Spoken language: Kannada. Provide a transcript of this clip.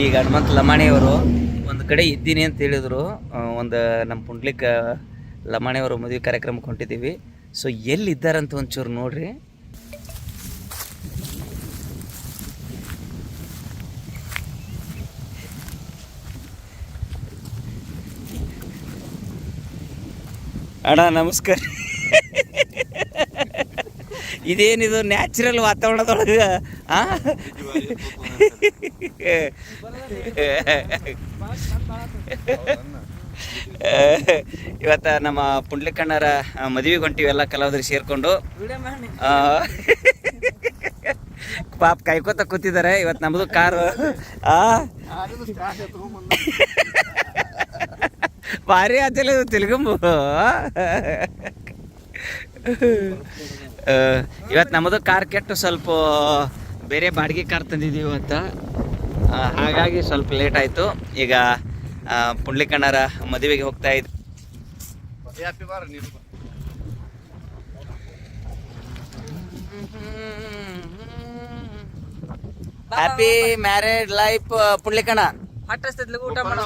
ಈಗ ಹನುಮಂತ ಲಮಾಣಿಯವರು ಒಂದು ಕಡೆ ಇದ್ದೀನಿ ಅಂತ ಹೇಳಿದರು. ಒಂದು ನಮ್ಮ ಪುಂಡ್ಲಿಕ್ ಲಮಾಣಿಯವರು ಮದುವೆ ಕಾರ್ಯಕ್ರಮಕ್ಕೆ ಹೊಂಟಿದ್ದೀವಿ. ಸೊ ಎಲ್ಲಿದ್ದಾರಂತ ಒಂಚೂರು ನೋಡ್ರಿ. ಅಣ್ಣ ನಮಸ್ಕಾರ. ಇದೇನಿದು ನ್ಯಾಚುರಲ್ ವಾತಾವರಣದೊಳಗೆ ಇವತ್ತು ನಮ್ಮ ಪುಂಡ್ಲಿಕಣ್ಣರ ಮದುವೆಗೆ ಹೊಂಟಿವಿ ಎಲ್ಲ ಕಲಾವಿದರು ಸೇರಿಕೊಂಡು. ಪಾಪ ಕಾಯ್ಕೋತ ಕೂತಿದ್ದಾರೆ. ಇವತ್ತು ನಮ್ಮದು ಕಾರು ಭಾರಿ ಆತಲ್ಲ ತೆಲುಗಂಬು. ಇವತ್ತು ನಮ್ಮದು ಕಾರ್ ಕೆಟ್ಟು ಸ್ವಲ್ಪ ಬೇರೆ ಬಾಡಿಗೆ ಕಾರ್ ತಂದಿದ್ದೀವಿ ಇವತ್ತು. ಹಾಗಾಗಿ ಸ್ವಲ್ಪ ಲೇಟ್ ಆಯಿತು. ಈಗ ಪುಂಡ್ಲಿಕಣ್ಣರ ಮದುವೆಗೆ ಹೋಗ್ತಾ ಇದ್ವಿ. ಹ್ಯಾಪಿ ಮ್ಯಾರೇಡ್ ಲೈಫ್ ಪುಂಡ್ಲಿಕಣ್ಣ. ಊಟ ಮಾಡೋ